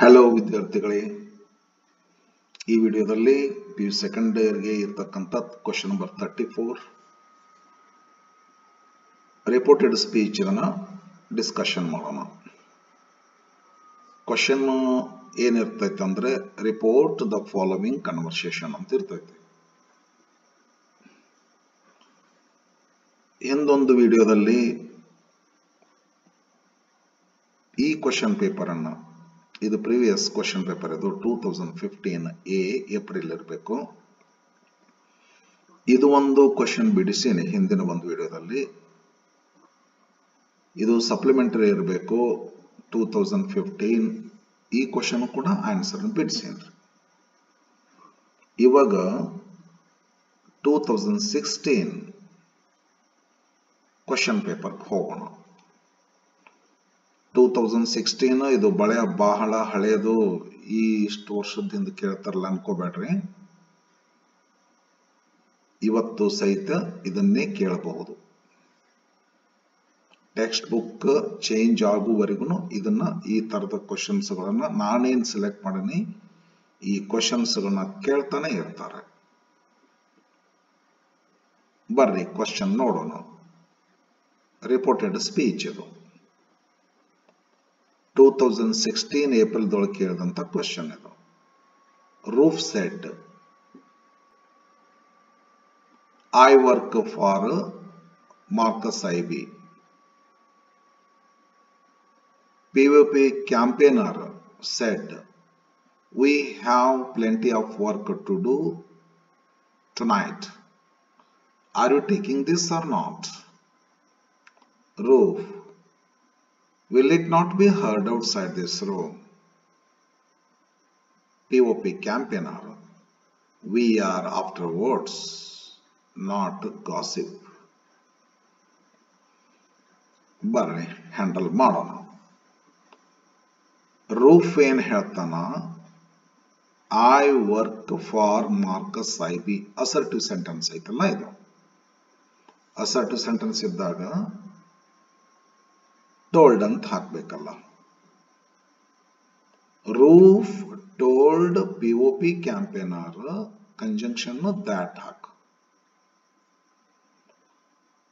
Hello ವಿದ್ಯಾರ್ಥಿಗಳೇ, ಈ ವಿಡಿಯೋದಲ್ಲಿ PU ಸೆಕೆಂಡ್ ಇಯರ್ಗೆ ಇರತಕ್ಕಂಥ ಕ್ವಶನ್ ನಂಬರ್ 34 ರಿಪೋರ್ಟೆಡ್ ಸ್ಪೀಚ್ ಅನ್ನ ಡಿಸ್ಕಷನ್ ಮಾಡೋಣ. ಕ್ವಶನ್ ಏನಿರ್ತೈತೆ ಅಂದ್ರೆ ರಿಪೋರ್ಟ್ ದ ಫಾಲೋವಿಂಗ್ ಕನ್ವರ್ಸೇಷನ್ ಅಂತ ಇರ್ತೈತೆ. ಹಿಂದೊಂದು ವಿಡಿಯೋದಲ್ಲಿ ಈ ಕ್ವಶನ್ ಪೇಪರ್ ಅನ್ನ, ಇದು ಪ್ರೀವಿಯಸ್ ಕ್ವಶನ್ ಪೇಪರ್, ಇದು 2015 ಏಪ್ರಿಲ್ ಇರಬೇಕು. ಇದು ಒಂದು ಕ್ವಶನ್ ಬಿಡಿಸೀನಿ ಹಿಂದಿನ ಒಂದು ವಿಡಿಯೋದಲ್ಲಿ. ಇದು ಸಪ್ಲಿಮೆಂಟರಿ ಇರಬೇಕು 2015. ಈ ಕ್ವಶನ್ ಕೂಡ ಆನ್ಸರ್ ಬಿಡಿಸೀನಿ. ಇವಾಗ 2016 ಕ್ವಶನ್ ಪೇಪರ್ ಹೋಗೋಣ. 2016 ಇದು ಬಹಳ ಹಳೆಯದು, ಈ ಇಷ್ಟು ವರ್ಷದಿಂದ ಕೇಳ್ತಾರಲ್ಲ ಅನ್ಕೋಬೇಡ್ರಿ. ಇವತ್ತು ಸಹಿತ ಇದನ್ನೇ ಕೇಳಬಹುದು. ಟೆಕ್ಸ್ಟ್ ಬುಕ್ ಚೇಂಜ್ ಆಗುವವರೆಗೂ ಇದನ್ನ, ಈ ತರದ ಕ್ವಶನ್ಸ್ ಗಳನ್ನ ನಾನೇನ್ ಸೆಲೆಕ್ಟ್ ಮಾಡೀನಿ ಈ ಕ್ವಶನ್ಸ್ ಗಳನ್ನ ಕೇಳ್ತಾನೆ ಇರ್ತಾರೆ. ಬರ್ರಿ ಕ್ವಶನ್ ನೋಡೋಣ. ರಿಪೋರ್ಟೆಡ್ ಸ್ಪೀಚ್ ಇದು 2016 ಏಪ್ರಿಲ್ ದೊಳಗೆ ಕೇಳಿದಂತ ಕ್ವಶನ್ ಇದು. Roof shed, I work for Marcus IB. POP campaigner said, we have plenty of work to do tonight. Are you taking this or not? Roof, will it not be heard outside this room? POP campaigner, we are after words, not gossip. ಬರ್ರಿ handle ಮಾಡೋಣ. Roof ಏನ್ ಹೇಳ್ತಾನ, I work for Marcus IB. Assertive sentence ಐತಲ್ಲ ಇದು. Assertive sentence ಇದ್ದಾಗ told ಅಂತ ಹಾಕ್ಬೇಕಲ್ಲ. Roof told POP campaigner, conjunction that ಹಾಕು.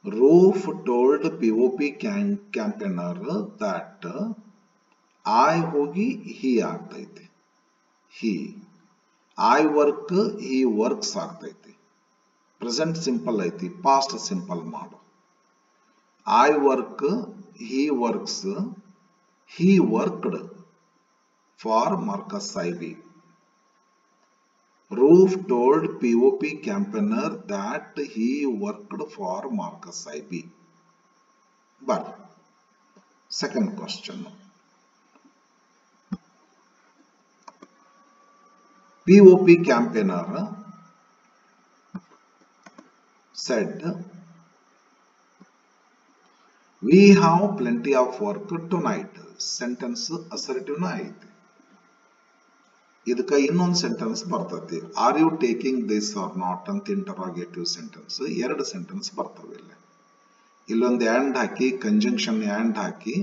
Roof told POP campaigner that, I ಹೋಗಿ ಹಿ ಆಗ್ತೈತಿ. He, I work he works ಆಗ್ತೈತಿ. ಪ್ರೆಸೆಂಟ್ ಸಿಂಪಲ್ ಐತಿ, ಪಾಸ್ಟ್ ಸಿಂಪಲ್ ಮಾಡು. I work he works, he worked for Marcus IB. Roof told POP campaigner that he worked for Marcus IB. But second question, POP campaigner said, we have plenty of work tonight. Sentence assertive na ಐತಿ. ಇದಕ್ಕ ಇನ್ನೊಂದು sentence ಬರ್ತೈತಿ, are you taking this or not ಅಂತ interrogative sentence. ಎರಡು sentence ಬರ್ತವೆ ಇಲ್ಲಿ. ಇಲ್ಲೊಂದು and ಹಾಕಿ, ಕಂಜಂಕ್ಷನ್ ಆ್ಯಂಡ್ ಹಾಕಿ,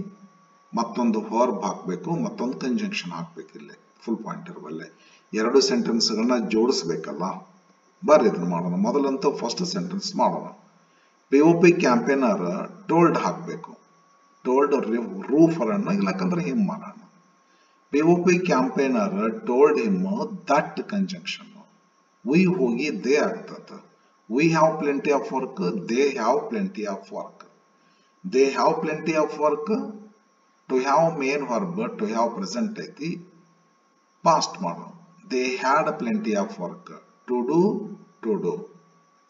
ಮತ್ತೊಂದು ವರ್ಬ್ ಹಾಕಬೇಕು, ಮತ್ತೊಂದು ಕಂಜಂಕ್ಷನ್ ಹಾಕ್ಬೇಕು. ಇಲ್ಲಿ ಫುಲ್ ಪಾಯಿಂಟ್ ಇರುವಲ್ಲೇ ಎರಡು ಸೆಂಟೆನ್ಸ್ ಗಳನ್ನ ಜೋಡಿಸ್ಬೇಕಲ್ಲ. ಬರ್ರಿ ಇದನ್ನ ಮಾಡೋಣ. ಮೊದಲಂತೂ ಫಸ್ಟ್ ಸೆಂಟೆನ್ಸ್ ಮಾಡೋಣ. POP ಕ್ಯಾಂಪೇನರ್ ಟೋಲ್ಡ್ ಹಾಕಬೇಕು. ಟೋಲ್ಡ್ ರೂಫರ್ ಅನ್ನ, ಇಲ್ಲಕಂದ್ರೆ ಹಿಮ್ ಮಾಡೋಣ. POP campaigner told him that conjunction. We ಹೋಗಿ they ಆಗ್ತದ. We have plenty of work, they have plenty of work. They have plenty of work, to have main verb, to have present ಐತಿ, past ಮಾಡು. They had plenty of work, to do.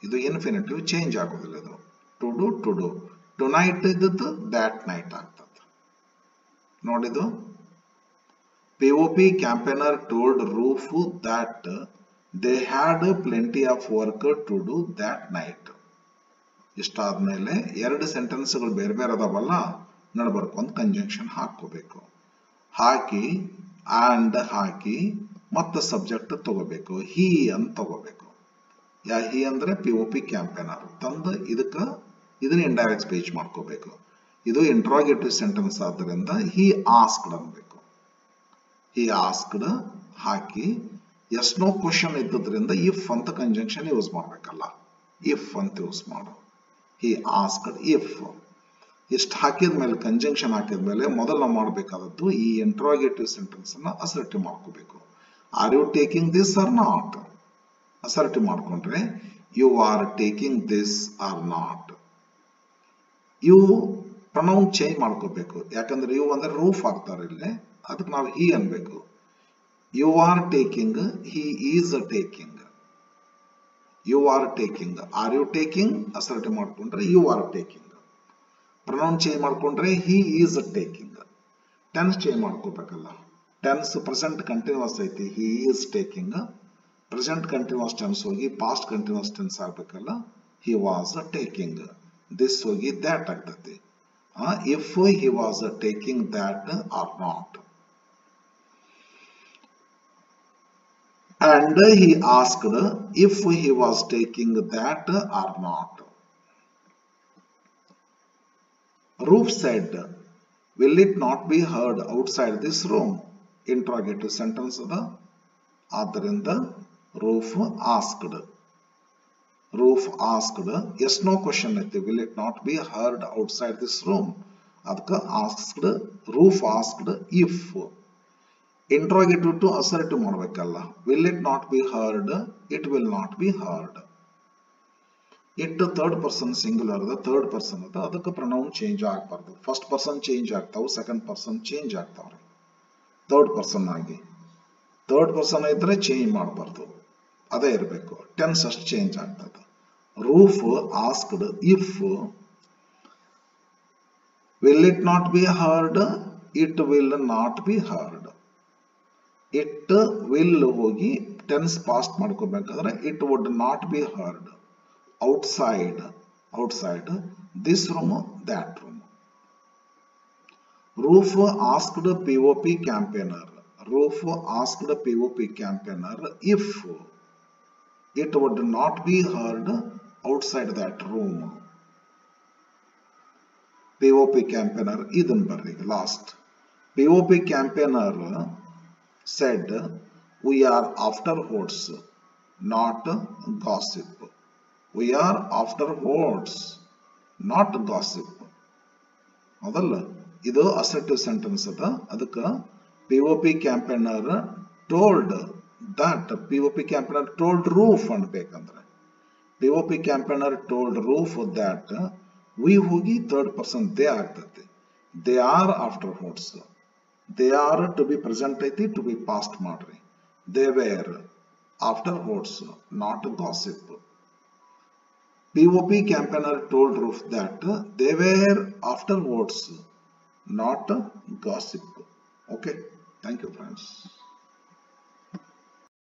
ಇದು infinitive change ಆಗೋದಿಲ್ಲ. ಇದು to do. Tonight ಇದ್ದದ್ದು that night ಆಗ್ತದ. ನೋಡಿದು, POP campaigner told Roof that they had plenty of work to do that night. ಇಷ್ಟಾದ್ಮೇಲೆ ಎರಡು ಸೆಂಟೆನ್ಸ್ಗಳು ಬೇರೆ ಬೇರೆ ಅದಾವಲ್ಲ, ನಡ್ಬರ್ಕು ಒಂದು ಕಂಜಂಕ್ಷನ್ ಹಾಕೋಬೇಕು. ಹಾಕಿ ಆ್ಯಂಡ್ ಹಾಕಿ ಮತ್ತೆ ಸಬ್ಜೆಕ್ಟ್ ತಗೋಬೇಕು. ಹಿ ಅಂತ ತಗೋಬೇಕು. ಹಿ ಅಂದ್ರೆ POP ಕ್ಯಾಂಪೇನರ್ ತಂದು ಇದನ್ನ ಇಂಡೈರೆಕ್ಟ್ ಸ್ಪೀಚ್ ಮಾಡ್ಕೋಬೇಕು. ಇದು ಇಂಟ್ರಾಗೇಟಿವ್ ಸೆಂಟೆನ್ಸ್ ಆದ್ದರಿಂದ ಹಿ ಆಸ್ಕ್ಡ್ ಅನ್ಬೇಕು. he asked ಹಾಕಿ yes no ಕ್ವಶನ್ ಇದ್ದದ್ರಿಂದ if ಅಂತ ಕಂಜಂಕ್ಷನ್ ಯೂಸ್ ಮಾಡಬೇಕಲ್ಲ, if ಅಂತ ಯೂಸ್ ಮಾಡು. he asked if ಇಷ್ಟು ಹಾಕಿದ ಮೇಲೆ ಕಂಜಂಕ್ಷನ್ ಹಾಕಿದ ಮೇಲೆ ಮೊದಲು ನಾವು ಮಾಡಬೇಕಾದದ್ದು ಈ ಇಂಟ್ರೋಗೇಟಿವ್ ಸೆಂಟೆನ್ಸ್ ಅನ್ನ ಅಸರ್ಟಿವ್ ಮಾಡ್ಕೋಬೇಕು. Are you taking this or not assertive ಮಾಡ್ಕೊಂಡ್ರೆ you are taking this or not. You pronoun change ಮಾಡ್ಕೋಬೇಕು, ಯಾಕಂದ್ರೆ ಯು ಅಂದ್ರೆ ರೂಫ್ ಆಗ್ತಾರೆ ಇಲ್ಲಿ, ಅದಕ್ಕೆ ನಾವು ಹಿ ಅನ್ಬೇಕು. You are taking, he is taking. You are taking, are you taking assertive ಮಾಡ್ಕೊಂಡ್ರೆ you are taking. Pronoun change ಮಾಡ್ಕೊಂಡ್ರೆ he is taking. Tense change ಮಾಡ್ಕೋಬೇಕಲ್ಲ, ಟೆನ್ಸ್ ಪ್ರೆಸೆಂಟ್ ಕಂಟಿನ್ಯೂಸ್ ಐತಿ, he is taking. Present continuous tense ಹೋಗಿ past continuous tense ಆಗ್ಬೇಕಲ್ಲ, he was taking. This ಹೋಗಿ that ಆಗ್ತೈತಿ. If he was taking that or not. And he asked if he was taking that or not. Roof said, will it not be heard outside this room? Interrogative sentence ada. Adrinda Roof asked. Roof asked, yes no question ಐತಿ, will it not be heard outside this room? ಅದಕ್ಕೆ asked, Roof asked if. Interrogative to assertive ಮಾಡಬೇಕಲ್ಲ, will it not be heard, it will not be heard. It third person singular ಅದ, third person ಅದ, ಅದಕ್ಕೆ pronoun change ಆಗಬಾರ್ದು. First person change ಆಗ್ತಾವ, second person change ಆಗ್ತಾವ್ರಿ. Third person ಆಗಿ third person ಇದ್ರೆ change ಮಾಡಬಾರ್ದು, ಅದೇ ಇರಬೇಕು. ಟೆನ್ಸ್ ಅಷ್ಟು ಚೇಂಜ್ ಆಗ್ತದೆ. Roof asked if will it not be heard, it will not be heard. It will ಹೋಗಿ tense past ಮಾಡ್ಕೋಬೇಕಾದ್ರೆ it would not be heard outside, outside this room, that room. Roof asked POP campaigner, Roof asked POP campaigner if it would not be heard outside that room. POP campaigner ಇದನ್ ಬರ್ರಿ last. POP campaigner said, we are after votes, not gossip. We are after votes, not gossip. ಅದಲ್ಲ, ಇದು assertive sentence ಅದ. ಅದಕ್ಕೆ POP campaigner told that, POP campaigner told Roof ಅನ್ಬೇಕಂದ್ರೆ POP campaigner told Roof that, we ಹೋಗಿ third person they ಆಗ್ತದೆ. they are after votes. They are to be present ಐತಿ, to be past ಮಾಡ್ರಿ. They were after votes, not gossip. POP campaigner told Roof that they were after votes, not gossip. Okay, thank you friends.